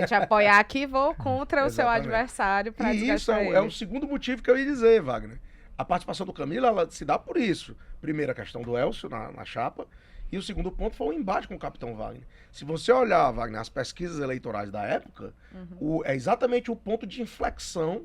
te apoiar aqui, vou contra o seu adversário para desgastar ele. E isso é o segundo motivo que eu ia dizer, Wagner. A participação do Camilo, ela se dá por isso. Primeiro, a questão do Elcio na chapa, e o segundo ponto foi o embate com o Capitão Wagner. Se você olhar, Wagner, as pesquisas eleitorais da época, é exatamente o ponto de inflexão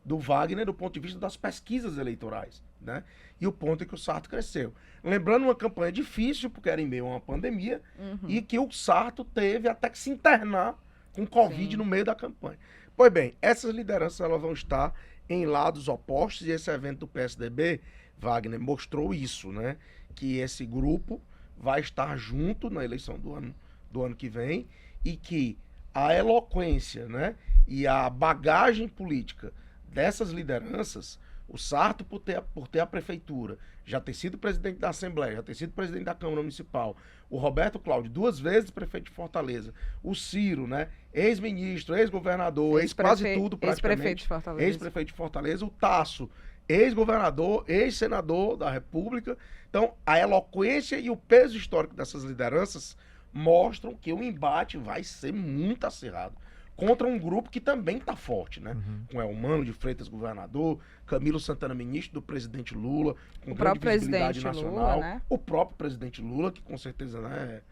do Wagner do ponto de vista das pesquisas eleitorais, né? E o ponto em que o Sarto cresceu. Lembrando uma campanha difícil, porque era em meio a uma pandemia, e que o Sarto teve até que se internar com Covid no meio da campanha. Pois bem, essas lideranças elas vão estar em lados opostos, e esse evento do PSDB, Wagner, mostrou isso, né? Que esse grupo vai estar junto na eleição do ano que vem, e que a eloquência, né, e a bagagem política dessas lideranças, o Sarto por ter a prefeitura, já ter sido presidente da Assembleia, já ter sido presidente da Câmara Municipal, o Roberto Cláudio, 2 vezes prefeito de Fortaleza, o Ciro, né, ex-ministro, ex-governador, quase tudo praticamente, ex-prefeito de Fortaleza, o Tasso, ex-governador, ex-senador da República. Então, a eloquência e o peso histórico dessas lideranças mostram que o embate vai ser muito acirrado. contra um grupo que também está forte, né? Com Elmano de Freitas, governador, Camilo Santana, ministro do presidente Lula, com grande visibilidade nacional. Lula, né? O próprio presidente Lula, que com certeza, né,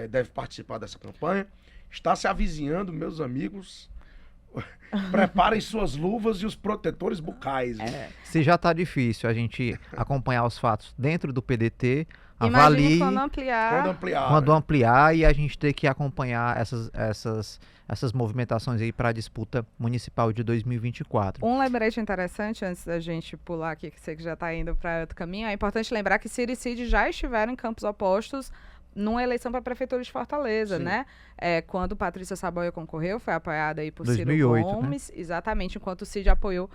deve participar dessa campanha. Está se avizinhando, meus amigos. Preparem suas luvas e os protetores bucais. Se já está difícil a gente acompanhar os fatos dentro do PDT, Imagine avalie quando ampliar. quando ampliar e a gente ter que acompanhar essas movimentações aí para a disputa municipal de 2024. Um lembrete interessante, antes da gente pular aqui, que sei que já está indo para outro caminho, é importante lembrar que Ciro e Cid já estiveram em campos opostos numa eleição para a Prefeitura de Fortaleza, Sim. né? Quando Patrícia Saboia concorreu, foi apoiada aí por 2008, Ciro Gomes, exatamente, enquanto o Cid apoiou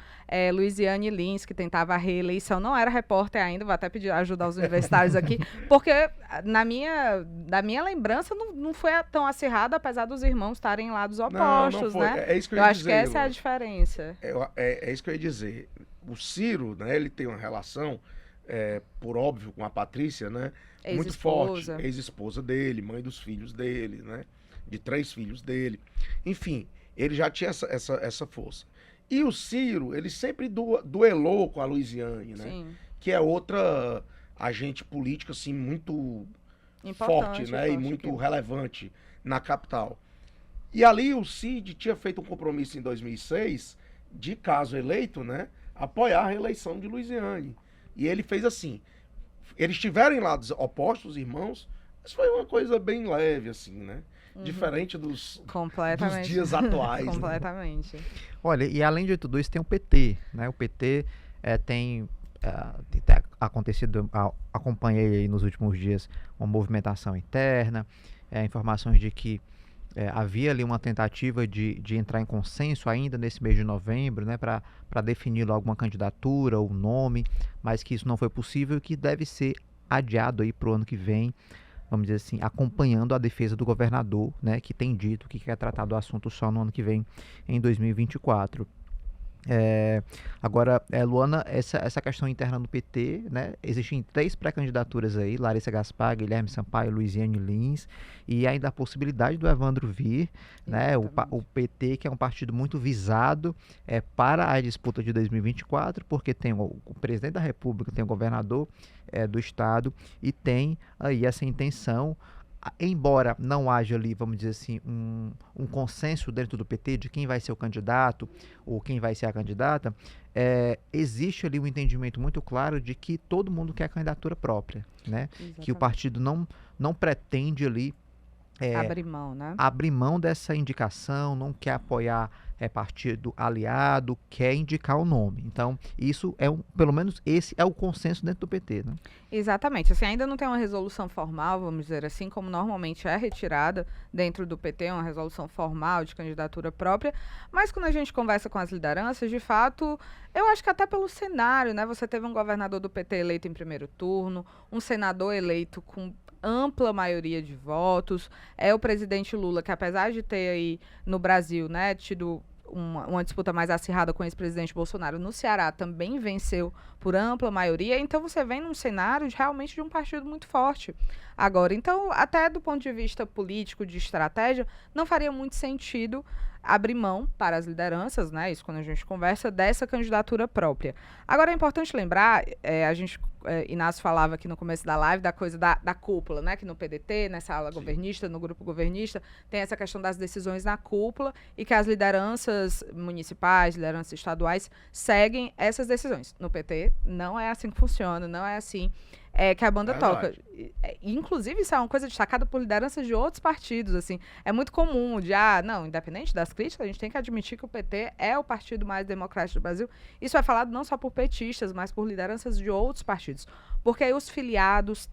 Luiziane Lins, que tentava a reeleição, não era repórter ainda, vou até pedir ajuda aos universitários aqui, porque na minha lembrança não foi tão acirrada, apesar dos irmãos estarem em lados opostos, não foi. né? É isso que eu Eu ia acho dizer, que essa é a Lu. diferença. É isso que eu ia dizer. O Ciro, né, ele tem uma relação, por óbvio, com a Patrícia, né? Muito forte. Ex-esposa. Ex-esposa dele, mãe dos filhos dele, né? De 3 filhos dele. Enfim, ele já tinha essa força. E o Ciro, ele sempre duelou com a Luiziane, né? Sim. Que é outra agente política, assim, muito Importante, forte, né? E forte muito aqui. relevante na capital. E ali o Cid tinha feito um compromisso em 2006 de, caso eleito, né, apoiar a reeleição de Luiziane. E ele fez assim, eles tiveram em lados opostos, irmãos, mas foi uma coisa bem leve, assim, né? Diferente dos Completamente. dias atuais. Né? Completamente. Olha, e além de tudo isso tem o PT, né? O PT tem acontecido, acompanhei aí nos últimos dias uma movimentação interna, informações de que havia ali uma tentativa de entrar em consenso ainda nesse mês de novembro, né, para definir logo uma candidatura ou nome, mas que isso não foi possível e que deve ser adiado aí para o ano que vem, vamos dizer assim, acompanhando a defesa do governador, né, que tem dito que quer tratar do assunto só no ano que vem, em 2024. Agora, Luana, essa questão interna do PT, né, existem 3 pré-candidaturas aí, Larissa Gaspar, Guilherme Sampaio, Luiziane Lins, e ainda a possibilidade do Evandro vir, né, o PT, que é um partido muito visado para a disputa de 2024, porque tem o presidente da República, tem o governador do estado, e tem aí essa intenção, embora não haja ali, vamos dizer assim, um consenso dentro do PT de quem vai ser o candidato ou quem vai ser a candidata, existe ali um entendimento muito claro de que todo mundo quer candidatura própria, né? Que o partido não pretende ali abrir mão, né? Abrir mão dessa indicação, não quer apoiar partido aliado, quer indicar o nome. Então, isso pelo menos esse é o consenso dentro do PT, né? Exatamente. Assim, ainda não tem uma resolução formal, vamos dizer assim, como normalmente é retirada dentro do PT, uma resolução formal de candidatura própria, mas quando a gente conversa com as lideranças, de fato, eu acho que até pelo cenário, né? Você teve um governador do PT eleito em primeiro turno, um senador eleito com ampla maioria de votos, o presidente Lula, que apesar de ter aí no Brasil, né, tido uma disputa mais acirrada com o ex-presidente Bolsonaro, no Ceará também venceu por ampla maioria, então você vem num cenário realmente de um partido muito forte. Agora, então, até do ponto de vista político, de estratégia, não faria muito sentido abrir mão para as lideranças, né, isso quando a gente conversa, dessa candidatura própria. Agora, é importante lembrar, Inácio falava aqui no começo da live da coisa da cúpula, né, que no PDT, nessa ala governista, no grupo governista, tem essa questão das decisões na cúpula e que as lideranças municipais, lideranças estaduais seguem essas decisões. No PT, não é assim que funciona, não é assim que a banda toca. Inclusive, isso é uma coisa destacada por lideranças de outros partidos, assim. É muito comum não, independente das críticas, a gente tem que admitir que o PT é o partido mais democrático do Brasil. Isso é falado não só por petistas, mas por lideranças de outros partidos. Porque aí os filiados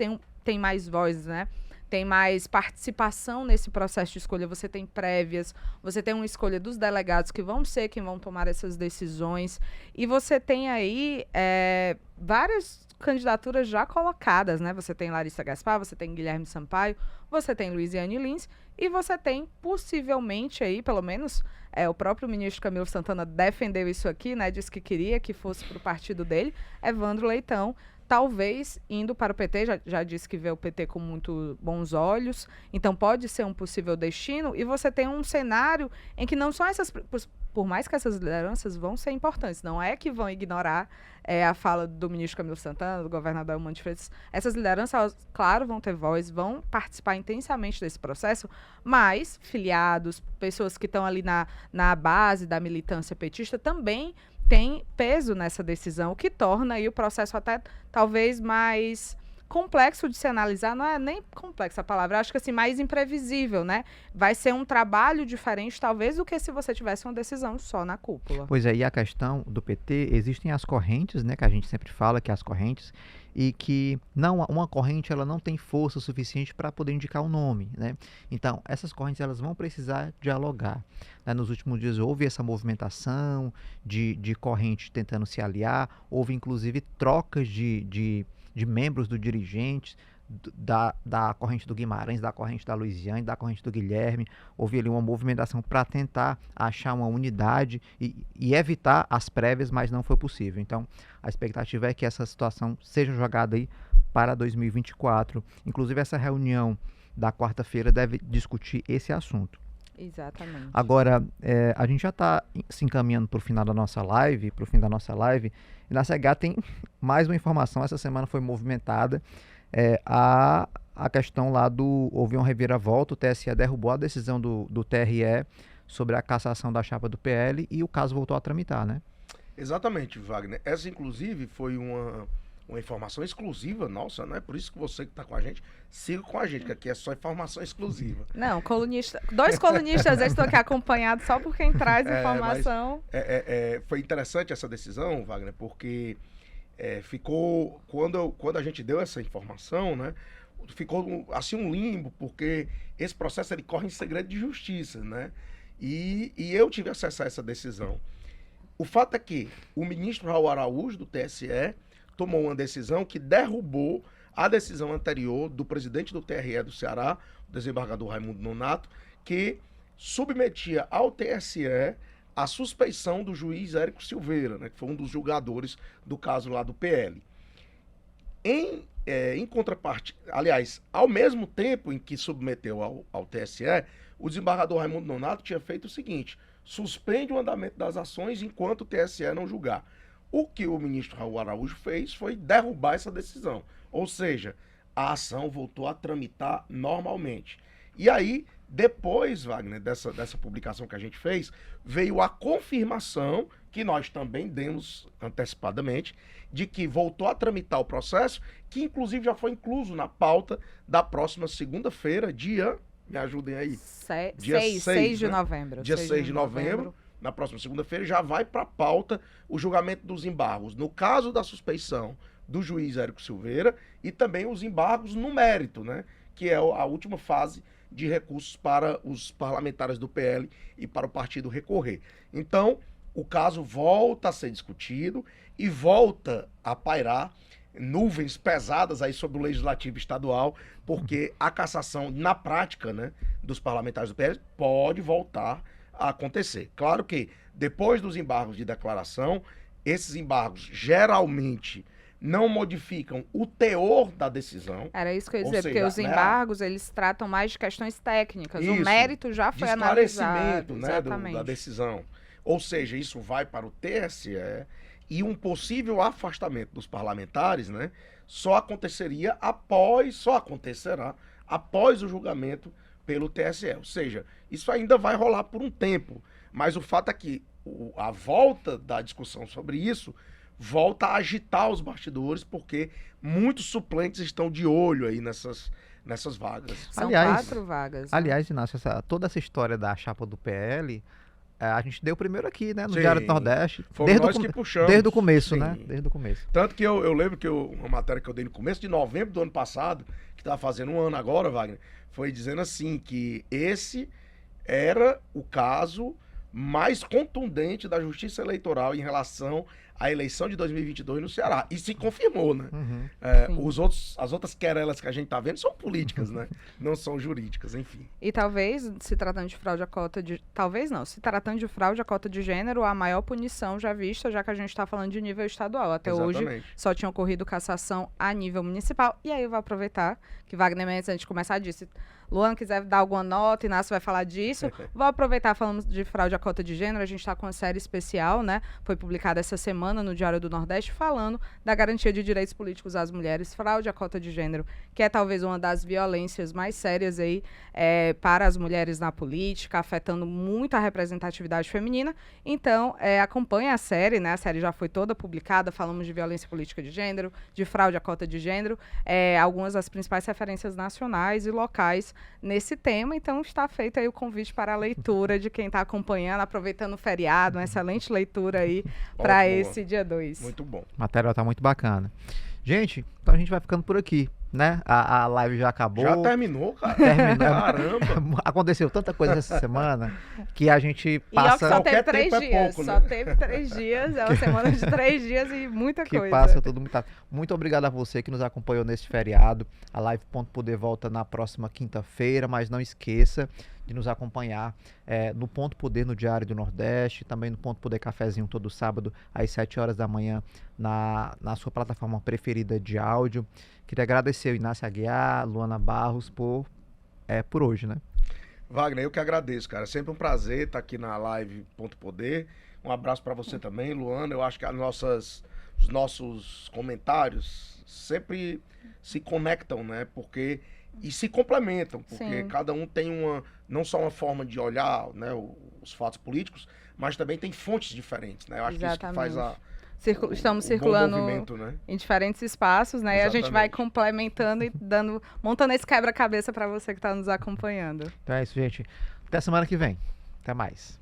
têm mais voz, né? Tem mais participação nesse processo de escolha, você tem prévias, você tem uma escolha dos delegados que vão ser quem vão tomar essas decisões, e você tem aí várias candidaturas já colocadas, né? Você tem Larissa Gaspar, você tem Guilherme Sampaio, você tem Luiziane Lins, e você tem possivelmente aí, pelo menos, o próprio ministro Camilo Santana defendeu isso aqui, né? Disse que queria que fosse para o partido dele, Evandro Leitão, talvez indo para o PT, já disse que vê o PT com muito bons olhos, então pode ser um possível destino, e você tem um cenário em que não só essas, por mais que essas lideranças vão ser importantes, não é que vão ignorar a fala do ministro Camilo Santana, do governador Elmano de Freitas, essas lideranças, elas, claro, vão ter voz, vão participar intensamente desse processo, mas filiados, pessoas que estão ali na base da militância petista também tem peso nessa decisão, o que torna aí o processo até talvez mais complexo de se analisar, não é nem complexa a palavra, acho que assim, mais imprevisível, né? Vai ser um trabalho diferente, talvez, do que se você tivesse uma decisão só na cúpula. Pois é, e a questão do PT, existem as correntes, né, que a gente sempre fala que é as correntes, e que uma corrente ela não tem força suficiente para poder indicar o nome, né? Então, essas correntes elas vão precisar dialogar, né? Nos últimos dias houve essa movimentação de corrente tentando se aliar, houve inclusive trocas de membros do dirigentes, da corrente do Guimarães, da corrente da Luiziane, da corrente do Guilherme. Houve ali uma movimentação para tentar achar uma unidade e evitar as prévias, mas não foi possível. Então, a expectativa é que essa situação seja jogada aí para 2024. Inclusive, essa reunião da quarta-feira deve discutir esse assunto. Exatamente. Agora, a gente já está se encaminhando para o final da nossa live, e na CH tem mais uma informação, essa semana foi movimentada, a questão lá houve uma reviravolta, o TSE derrubou a decisão do TRE sobre a cassação da chapa do PL e o caso voltou a tramitar, né? Exatamente, Wagner. Essa, inclusive, foi uma informação exclusiva nossa, né? Por isso que você que está com a gente, siga com a gente, que aqui é só informação exclusiva. Não, dois colunistas estão aqui acompanhados só por quem traz informação. Foi interessante essa decisão, Wagner, porque ficou, quando a gente deu essa informação, né? Ficou assim um limbo, porque esse processo ele corre em segredo de justiça, né? E eu tive acesso a essa decisão. O fato é que o ministro Raul Araújo, do TSE, tomou uma decisão que derrubou a decisão anterior do presidente do TRE do Ceará, o desembargador Raimundo Nonato, que submetia ao TSE a suspeição do juiz Érico Silveira, né, que foi um dos julgadores do caso lá do PL. Em contraparte, aliás, ao mesmo tempo em que submeteu ao TSE, o desembargador Raimundo Nonato tinha feito o seguinte: suspende o andamento das ações enquanto o TSE não julgar. O que o ministro Raul Araújo fez foi derrubar essa decisão. Ou seja, a ação voltou a tramitar normalmente. E aí, depois, Wagner, dessa publicação que a gente fez, veio a confirmação, que nós também demos antecipadamente, de que voltou a tramitar o processo, que inclusive já foi incluso na pauta da próxima segunda-feira, me ajudem aí. Dia 6 de novembro. Dia 6 de novembro. Na próxima segunda-feira, já vai para a pauta o julgamento dos embargos. No caso da suspeição do juiz Érico Silveira e também os embargos no mérito, né? Que é a última fase de recursos para os parlamentares do PL e para o partido recorrer. Então, o caso volta a ser discutido e volta a pairar nuvens pesadas aí sobre o legislativo estadual, porque a cassação, na prática, né, dos parlamentares do PL pode voltar a acontecer. Claro que depois dos embargos de declaração, esses embargos geralmente não modificam o teor da decisão. Era isso que eu ia dizer, porque os embargos, eles tratam mais de questões técnicas. Isso, o mérito já foi analisado. Né, exatamente, da decisão. Ou seja, isso vai para o TSE e um possível afastamento dos parlamentares, né, só acontecerá após o julgamento pelo TSE. Ou seja, isso ainda vai rolar por um tempo. Mas o fato é que a volta da discussão sobre isso volta a agitar os bastidores, porque muitos suplentes estão de olho aí nessas vagas. São 4 vagas. Né? Aliás, Inácio, toda essa história da chapa do PL, a gente deu primeiro aqui, né? No Diário do Nordeste. Que puxamos. Desde o começo, sim, né? Desde o começo. Tanto que eu lembro que uma matéria que eu dei no começo de novembro do ano passado, que estava fazendo um ano agora, Wagner, foi dizendo assim, que esse era o caso mais contundente da Justiça Eleitoral em relação a eleição de 2022 no Ceará. E se confirmou, né? Uhum. As outras querelas que a gente tá vendo são políticas, né? Não são jurídicas, enfim. E talvez, se tratando de fraude à cota de... Talvez não, se tratando de fraude à cota de gênero, a maior punição já vista, já que a gente está falando de nível estadual. Até hoje Exatamente. só tinha ocorrido cassação a nível municipal. E aí eu vou aproveitar que Wagner Mendes, antes de começar, disse... Luana quiser dar alguma nota, Inácio vai falar disso. Vou aproveitar falando de fraude à cota de gênero. A gente está com uma série especial, né? Foi publicada essa semana no Diário do Nordeste, falando da garantia de direitos políticos às mulheres, fraude à cota de gênero, que é talvez uma das violências mais sérias aí para as mulheres na política, afetando muito a representatividade feminina. Então, acompanhe a série, né? A série já foi toda publicada, falamos de violência política de gênero, de fraude à cota de gênero, algumas das principais referências nacionais e locais nesse tema. Então está feito aí o convite para a leitura de quem está acompanhando, aproveitando o feriado, uma excelente leitura aí para esse dia 2. Muito bom. O material tá muito bacana. Gente, então a gente vai ficando por aqui, né? A live já acabou. Já terminou, cara? Terminou. Caramba! Aconteceu tanta coisa essa semana que a gente E ó, que passa... só teve Qualquer 3 tempo é dias. pouco, Só né? teve 3 dias. É uma semana de 3 dias e muita que coisa. passa tudo muito rápido. Muito obrigado a você que nos acompanhou nesse feriado. A Live Ponto Poder volta na próxima quinta-feira, mas não esqueça de nos acompanhar no Ponto Poder no Diário do Nordeste, também no Ponto Poder Cafezinho todo sábado às 7 horas da manhã na sua plataforma preferida de áudio. Queria agradecer o Inácio Aguiar, Luana Barros por hoje, né? Wagner, eu que agradeço, cara. Sempre um prazer estar aqui na Live Ponto Poder. Um abraço para você também, Luana. Eu acho que os nossos comentários sempre se conectam, né? E se complementam, porque Sim. cada um tem não só uma forma de olhar, né, os fatos políticos, mas também tem fontes diferentes, né? Eu acho que isso que faz Estamos o circulando bom movimento, né? em diferentes espaços, né? E a gente vai Exatamente. complementando e montando esse quebra-cabeça para você que está nos acompanhando. Então é isso, gente. Até semana que vem. Até mais.